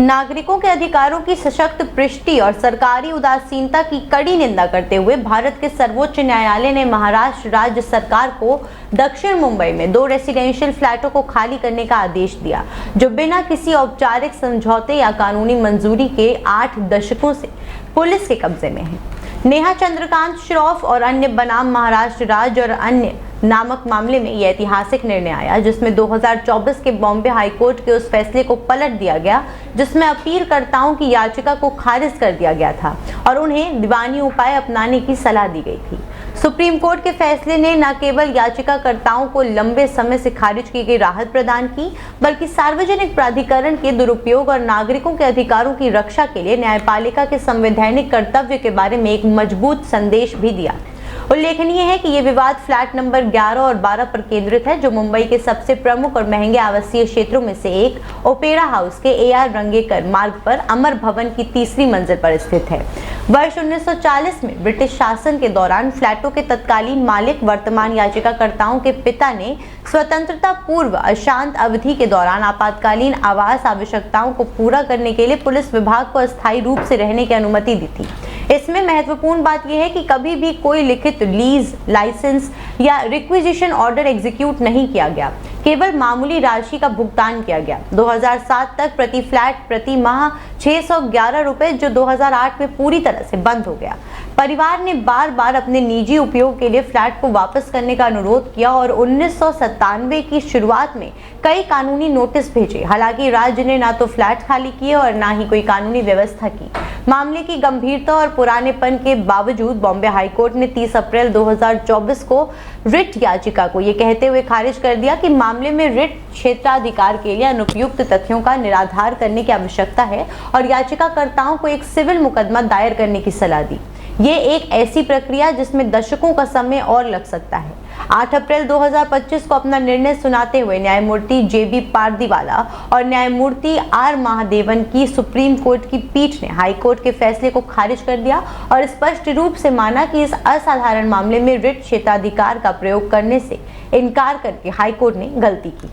नागरिकों के अधिकारों की सशक्त पुष्टि और सरकारी उदासीनता की कड़ी निंदा करते हुए भारत के सर्वोच्च न्यायालय ने महाराष्ट्र राज्य सरकार को दक्षिण मुंबई में 2 रेसिडेंशियल फ्लैटों को खाली करने का आदेश दिया, जो बिना किसी औपचारिक समझौते या कानूनी मंजूरी के 8 दशकों से पुलिस के कब्जे में है। नेहा चंद्रकांत श्रॉफ और अन्य बनाम महाराष्ट्र राज्य और अन्य नामक मामले में यह ऐतिहासिक निर्णय आया, जिसमें 2024 के बॉम्बे हाईकोर्ट के उस फैसले को पलट दिया गया जिसमें अपीलकर्ताओं की याचिका को खारिज कर दिया गया था और उन्हें दीवानी उपाय अपनाने की सलाह दी गई थी। सुप्रीम कोर्ट के फैसले ने न केवल याचिकाकर्ताओं को लंबे समय से खारिज की गई राहत प्रदान की, बल्कि सार्वजनिक प्राधिकरण के दुरुपयोग और नागरिकों के अधिकारों की रक्षा के लिए न्यायपालिका के संवैधानिक कर्तव्य के बारे में एक मजबूत संदेश भी दिया। उल्लेखनीय है कि यह विवाद फ्लैट नंबर 11 और 12 पर केंद्रित है, जो मुंबई के सबसे प्रमुख और महंगे आवासीय क्षेत्रों में से एक ओपेरा हाउस के AR रंगेकर मार्ग पर अमर भवन की तीसरी मंजिल पर स्थित है। वर्ष 1940 में ब्रिटिश शासन के दौरान फ्लैटों के तत्कालीन मालिक वर्तमान याचिकाकर्ताओं के पिता ने स्वतंत्रता पूर्व अशांत अवधि के दौरान आपातकालीन आवास आवश्यकताओं को पूरा करने के लिए पुलिस विभाग को अस्थायी रूप से रहने की अनुमति दी थी। इसमें महत्वपूर्ण बात यह है कि कभी भी कोई लिखित लीज, लाइसेंस या रिक्विजिशन ऑर्डर एग्जीक्यूट नहीं किया गया, केवल मामूली राशि का भुगतान किया गया। 2007 तक प्रति फ्लैट प्रति माह 611 रुपए, जो 2008 में पूरी तरह से बंद हो गया। परिवार ने बार बार अपने निजी उपयोग के लिए फ्लैट को वापस करने का अनुरोध किया और 1997 की शुरुआत में कई कानूनी नोटिस भेजे। हालांकि राज्य ने ना तो फ्लैट खाली किए और ना ही कोई कानूनी व्यवस्था की। मामले की गंभीरता और पुरानेपन के बावजूद बॉम्बे हाईकोर्ट ने 30 अप्रैल 2024 को रिट याचिका को ये कहते हुए खारिज कर दिया कि मामले में रिट क्षेत्राधिकार के लिए अनुपयुक्त तथ्यों का निराधार करने की आवश्यकता है और याचिकाकर्ताओं को एक सिविल मुकदमा दायर करने की सलाह दी। ये एक ऐसी प्रक्रिया जिसमें दशकों का समय और लग सकता है। 8 अप्रैल 2025 को अपना निर्णय सुनाते हुए न्यायमूर्ति JB पारदीवाला और न्यायमूर्ति R महादेवन की सुप्रीम कोर्ट की पीठ ने हाईकोर्ट के फैसले को खारिज कर दिया और स्पष्ट रूप से माना कि इस असाधारण मामले में रिट क्षेत्राधिकार का प्रयोग करने से इनकार करके हाईकोर्ट ने गलती की।